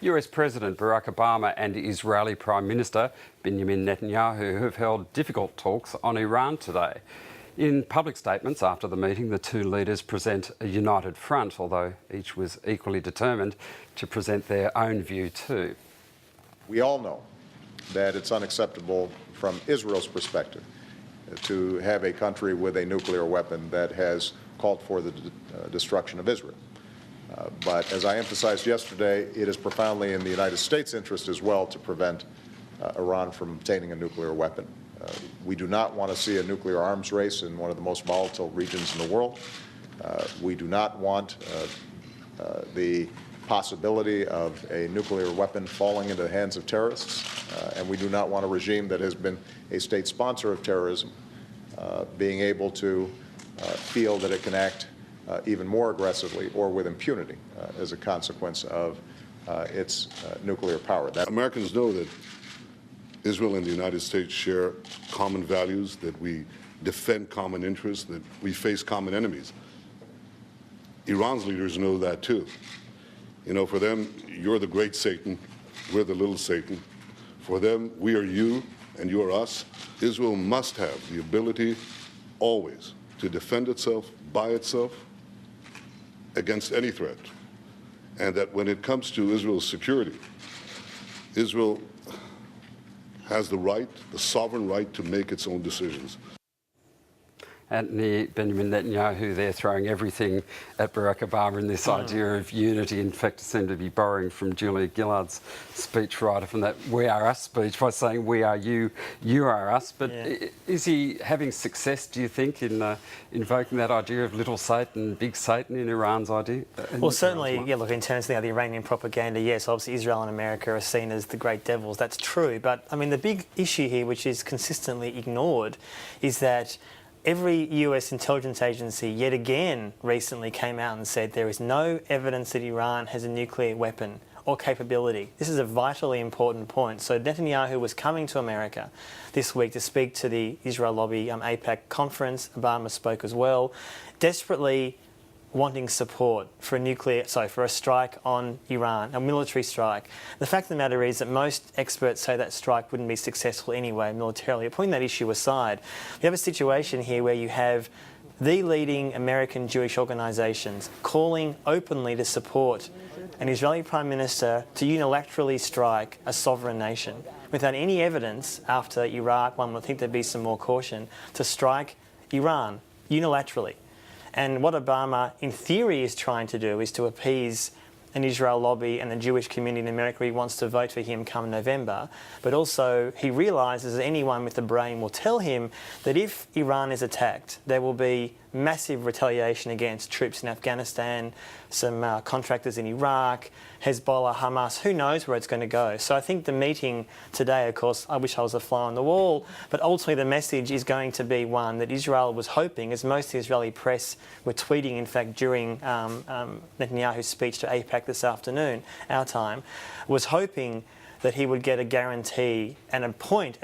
US President Barack Obama and Israeli Prime Minister Benjamin Netanyahu have held difficult talks on Iran today. In public statements after the meeting, the two leaders present a united front, although each was equally determined to present their own view too. We all know that it's unacceptable from Israel's perspective to have a country with a nuclear weapon that has called for the destruction of Israel. But as I emphasized yesterday, it is profoundly in the United States' interest as well to prevent Iran from obtaining a nuclear weapon. We do not want to see a nuclear arms race in one of the most volatile regions in the world. We do not want the possibility of a nuclear weapon falling into the hands of terrorists, and we do not want a regime that has been a state sponsor of terrorism being able to feel that it can act even more aggressively or with impunity as a consequence of its nuclear power. Americans know that Israel and the United States share common values, that we defend common interests, that we face common enemies. Iran's leaders know that too. You know, for them, you're the great Satan, we're the little Satan. For them, we are you and you are us. Israel must have the ability always to defend itself by itself against any threat. And that when it comes to Israel's security, Israel has the right, the sovereign right to make its own decisions. Benjamin Netanyahu there throwing everything at Barack Obama in this idea of unity. In fact, seemed to be borrowing from Julia Gillard's speechwriter from that "We Are Us" speech by saying "We are you, you are us." But is he having success, do you think, in invoking that idea of little Satan, big Satan in Iran's idea? Well, certainly, yeah, look, in terms of the Iranian propaganda, yes, obviously Israel and America are seen as the great devils. That's true. But, I mean, the big issue here, which is consistently ignored, is that every US intelligence agency yet again recently came out and said there is no evidence that Iran has a nuclear weapon or capability. This is a vitally important point. So Netanyahu was coming to America this week to speak to the Israel lobby AIPAC conference. Obama spoke as well, desperately wanting support for a strike on Iran, a military strike. The fact of the matter is that most experts say that strike wouldn't be successful anyway militarily. Putting that issue aside, we have a situation here where you have the leading American Jewish organisations calling openly to support an Israeli Prime Minister to unilaterally strike a sovereign nation without any evidence after Iraq. One would think there'd be some more caution to strike Iran unilaterally. And what Obama, in theory, is trying to do is to appease an Israel lobby and the Jewish community in America. He wants to vote for him come November. But also, he realises that anyone with a brain will tell him that if Iran is attacked, there will be massive retaliation against troops in Afghanistan, some contractors in Iraq, Hezbollah, Hamas, who knows where it's going to go. So I think the meeting today, of course, I wish I was a fly on the wall, but ultimately the message is going to be one that Israel was hoping, as most of the Israeli press were tweeting, in fact, during Netanyahu's speech to AIPAC this afternoon, our time, was hoping that he would get a guarantee and a point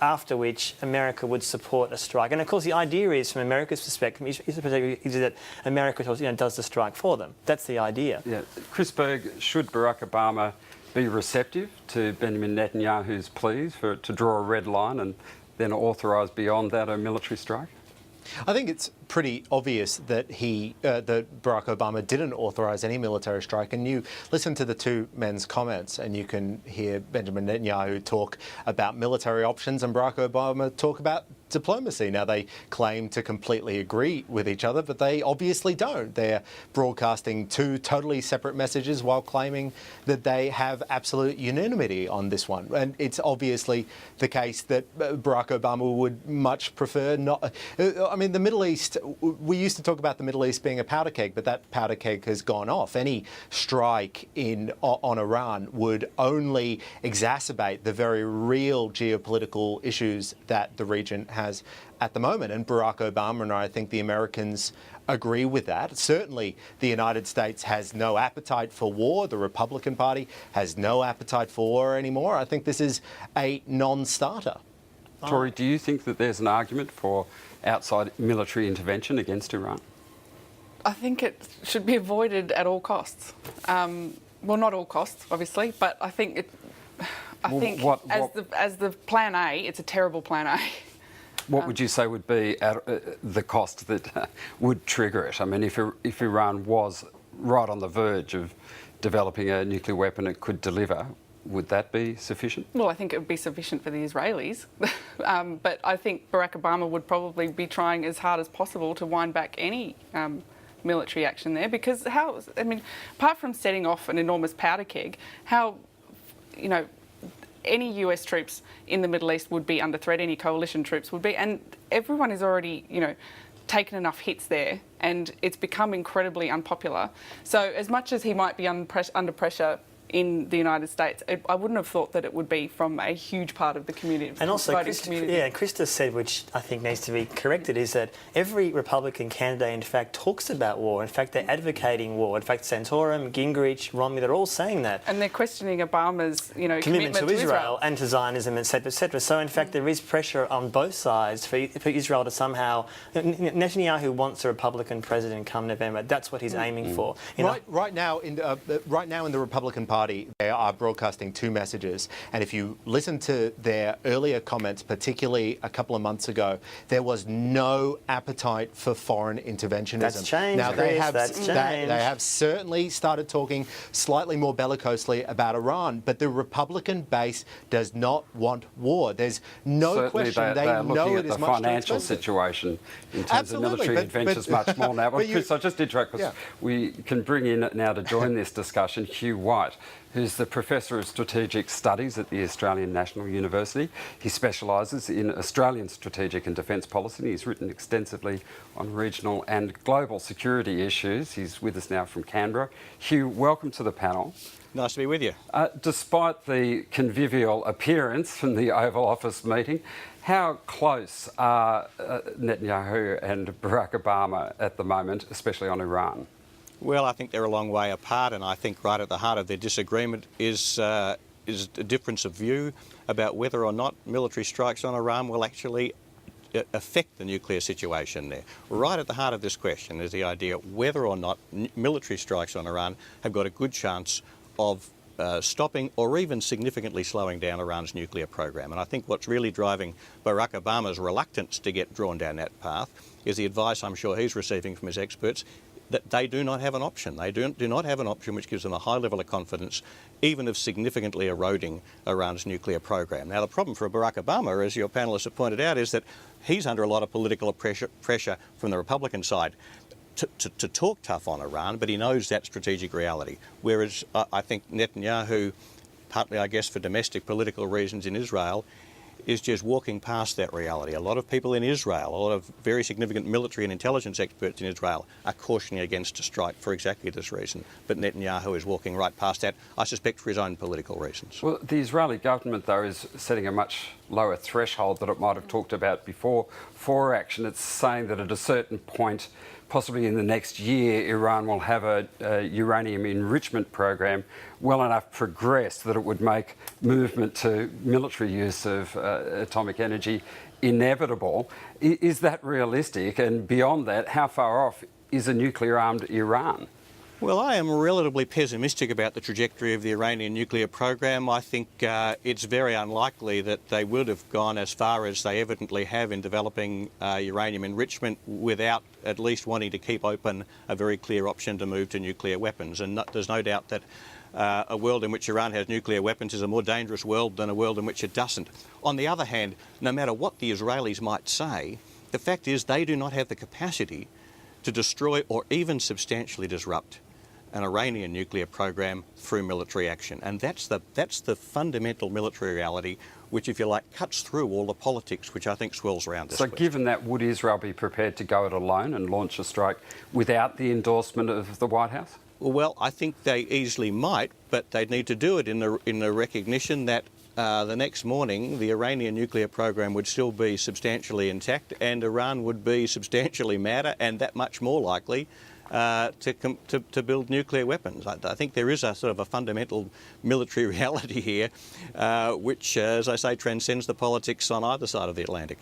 after which America would support a strike. And of course, the idea is, from America's perspective, is that America does the strike for them. That's the idea. Yeah. Chris Berg, should Barack Obama be receptive to Benjamin Netanyahu's pleas to draw a red line and then authorise beyond that a military strike? I think it's pretty obvious that that Barack Obama didn't authorise any military strike, and you listen to the two men's comments and you can hear Benjamin Netanyahu talk about military options and Barack Obama talk about diplomacy. Now, they claim to completely agree with each other, but they obviously don't. They're broadcasting two totally separate messages while claiming that they have absolute unanimity on this one. And it's obviously the case that Barack Obama would much prefer not. I mean, the Middle East, we used to talk about the Middle East being a powder keg, but that powder keg has gone off. Any strike on Iran would only exacerbate the very real geopolitical issues that the region has at the moment. And Barack Obama and I think the Americans agree with that. Certainly, the United States has no appetite for war. The Republican Party has no appetite for war anymore. I think this is a non-starter. Tori, do you think that there's an argument for outside military intervention against Iran? I think it should be avoided at all costs. well, not all costs, obviously, but I think as the plan A, it's a terrible plan A. What would you say would be the cost that would trigger it? I mean, if Iran was right on the verge of developing a nuclear weapon it could deliver, would that be sufficient? Well, I think it would be sufficient for the Israelis. But I think Barack Obama would probably be trying as hard as possible to wind back any military action there, because apart from setting off an enormous powder keg, any US troops in the Middle East would be under threat, any coalition troops would be, and everyone is already, taken enough hits there, and it's become incredibly unpopular. So as much as he might be under pressure in the United States, I wouldn't have thought that it would be from a huge part of the community. And also, Krista said, which I think needs to be corrected, is that every Republican candidate, in fact, talks about war. In fact, they're advocating war. In fact, Santorum, Gingrich, Romney, they're all saying that. And they're questioning Obama's, commitment to Israel and to Zionism, etc., etc. So, in fact, there is pressure on both sides for Israel to somehow... Netanyahu wants a Republican president come November. That's what he's aiming for. Right now in the Republican Party, they are broadcasting two messages, and if you listen to their earlier comments, particularly a couple of months ago, there was no appetite for foreign interventionism. That's changed, now Chris, they have certainly started talking slightly more bellicosely about Iran, but the Republican base does not want war. There's no Certainly question they are know it looking is at the much financial situation in terms of military adventures much more now. Well, Chris, I'll just interrupt because we can bring in now to join this discussion Hugh White, who's the Professor of Strategic Studies at the Australian National University. He specialises in Australian strategic and defence policy, and he's written extensively on regional and global security issues. He's with us now from Canberra. Hugh, welcome to the panel. Nice to be with you. Despite the convivial appearance from the Oval Office meeting, how close are Netanyahu and Barack Obama at the moment, especially on Iran? Well, I think they're a long way apart, and I think right at the heart of their disagreement is a difference of view about whether or not military strikes on Iran will actually affect the nuclear situation there. Right at the heart of this question is the idea whether or not military strikes on Iran have got a good chance of stopping or even significantly slowing down Iran's nuclear program. And I think what's really driving Barack Obama's reluctance to get drawn down that path is the advice I'm sure he's receiving from his experts that they do not have an option. They do not have an option which gives them a high level of confidence, even of significantly eroding Iran's nuclear program. Now, the problem for Barack Obama, as your panellists have pointed out, is that he's under a lot of political pressure from the Republican side to talk tough on Iran, but he knows that strategic reality. Whereas I think Netanyahu, partly I guess for domestic political reasons in Israel, is just walking past that reality. A lot of people in Israel, a lot of very significant military and intelligence experts in Israel are cautioning against a strike for exactly this reason. But Netanyahu is walking right past that, I suspect for his own political reasons. Well, the Israeli government, though, is setting a much lower threshold that it might have talked about before for action. It's saying that at a certain point, possibly in the next year, Iran will have a uranium enrichment program well enough progressed that it would make movement to military use of atomic energy inevitable. Is that realistic? And beyond that, how far off is a nuclear-armed Iran? Well, I am relatively pessimistic about the trajectory of the Iranian nuclear program. I think it's very unlikely that they would have gone as far as they evidently have in developing uranium enrichment without at least wanting to keep open a very clear option to move to nuclear weapons. And there's no doubt that a world in which Iran has nuclear weapons is a more dangerous world than a world in which it doesn't. On the other hand, no matter what the Israelis might say, the fact is they do not have the capacity to destroy or even substantially disrupt an Iranian nuclear program through military action. And that's the fundamental military reality which, if you like, cuts through all the politics which I think swirls around this. So given that, would Israel be prepared to go it alone and launch a strike without the endorsement of the White House? Well, I think they easily might, but they'd need to do it in the recognition that the next morning the Iranian nuclear program would still be substantially intact and Iran would be substantially madder and that much more likely to build nuclear weapons. I think there is a sort of a fundamental military reality here which, as I say, transcends the politics on either side of the Atlantic.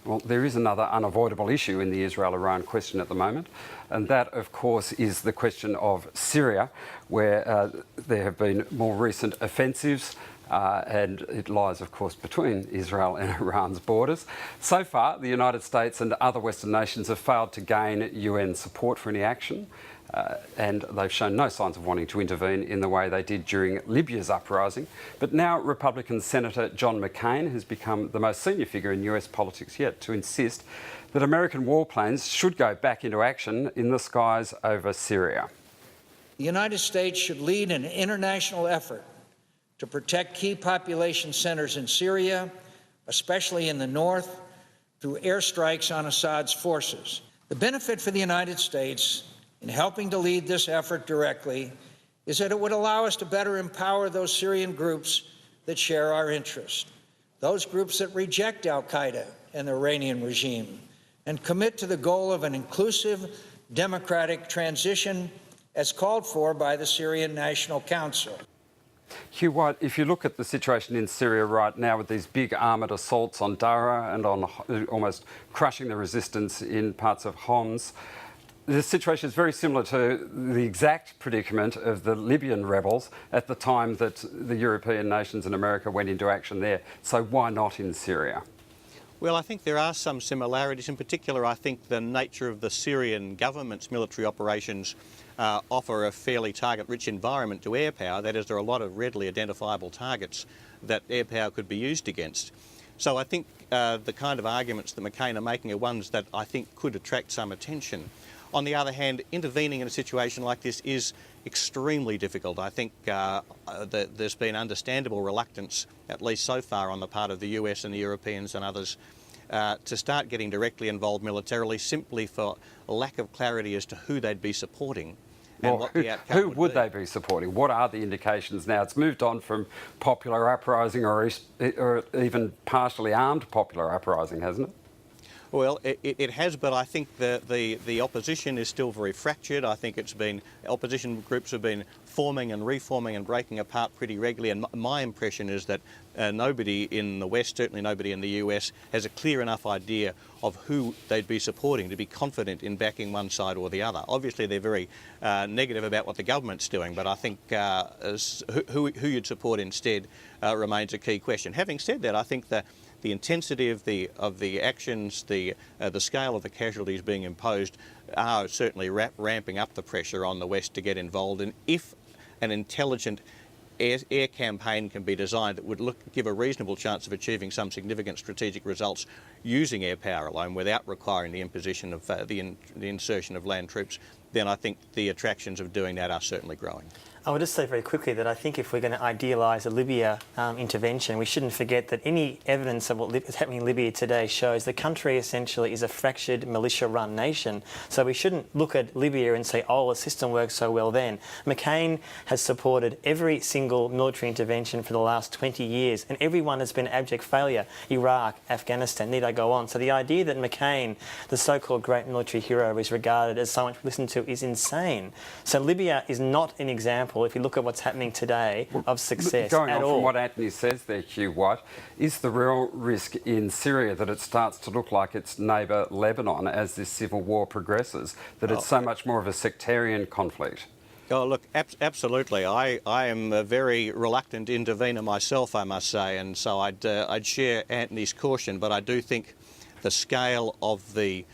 Well, there is another unavoidable issue in the Israel-Iran question at the moment, and that, of course, is the question of Syria, where there have been more recent offensives, and it lies, of course, between Israel and Iran's borders. So far, the United States and other Western nations have failed to gain UN support for any action. And they've shown no signs of wanting to intervene in the way they did during Libya's uprising. But now Republican Senator John McCain has become the most senior figure in US politics yet to insist that American warplanes should go back into action in the skies over Syria. The United States should lead an international effort to protect key population centers in Syria, especially in the north, through airstrikes on Assad's forces. The benefit for the United States in helping to lead this effort directly is that it would allow us to better empower those Syrian groups that share our interests, those groups that reject al-Qaeda and the Iranian regime, and commit to the goal of an inclusive, democratic transition as called for by the Syrian National Council. Hugh White, if you look at the situation in Syria right now with these big armoured assaults on Daraa and on almost crushing the resistance in parts of Homs, the situation is very similar to the exact predicament of the Libyan rebels at the time that the European nations and America went into action there. So why not in Syria? Well, I think there are some similarities. In particular, I think the nature of the Syrian government's military operations offer a fairly target-rich environment to air power. That is, there are a lot of readily identifiable targets that air power could be used against. So I think the kind of arguments that McCain are making are ones that I think could attract some attention. On the other hand, intervening in a situation like this is extremely difficult. I think there's been understandable reluctance, at least so far, on the part of the US and the Europeans and others to start getting directly involved militarily, simply for a lack of clarity as to who they'd be supporting. And what the outcome who would they be supporting? What are the indications now? It's moved on from popular uprising or even partially armed popular uprising, hasn't it? Well, it has, but I think the opposition is still very fractured. I think opposition groups have been forming and reforming and breaking apart pretty regularly, and my impression is that nobody in the West, certainly nobody in the US, has a clear enough idea of who they'd be supporting to be confident in backing one side or the other. Obviously, they're very negative about what the government's doing, but I think who you'd support instead remains a key question. Having said that, I think that the intensity of the actions, the scale of the casualties being imposed are certainly ramping up the pressure on the West to get involved. And if an intelligent air campaign can be designed that would give a reasonable chance of achieving some significant strategic results using air power alone without requiring the imposition of the insertion of land troops, then I think the attractions of doing that are certainly growing. I would just say very quickly that I think if we're going to idealise a Libya intervention, we shouldn't forget that any evidence of what is happening in Libya today shows the country essentially is a fractured militia-run nation. So we shouldn't look at Libya and say, oh, the system worked so well then. McCain has supported every single military intervention for the last 20 years, and everyone has been abject failure. Iraq, Afghanistan, need I go on? So the idea that McCain, the so-called great military hero, is regarded as someone to listen to is insane. So Libya is not an example, if you look at what's happening today, of success Going at on all. from what Antony says there, Hugh White, is the real risk in Syria that it starts to look like its neighbour Lebanon as this civil war progresses, that it's so much more of a sectarian conflict? Oh, look, absolutely. I am a very reluctant intervener myself, I must say, and so I'd share Antony's caution, but I do think the scale of the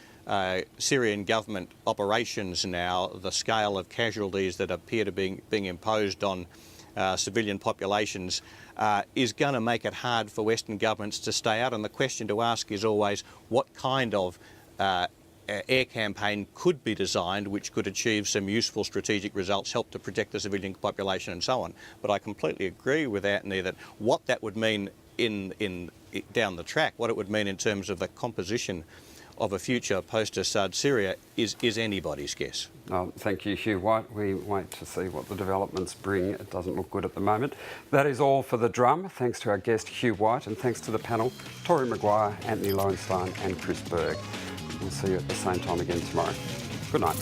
Syrian government operations now, the scale of casualties that appear to be being imposed on civilian populations is going to make it hard for Western governments to stay out. And the question to ask is always what kind of air campaign could be designed which could achieve some useful strategic results, help to protect the civilian population and so on. But I completely agree with Antony that what that would mean down the track, what it would mean in terms of the composition of a future post-Assad Syria is anybody's guess. Thank you, Hugh White. We wait to see what the developments bring. It doesn't look good at the moment. That is all for The Drum. Thanks to our guest, Hugh White, and thanks to the panel, Tori Maguire, Antony Loewenstein and Chris Berg. We'll see you at the same time again tomorrow. Good night.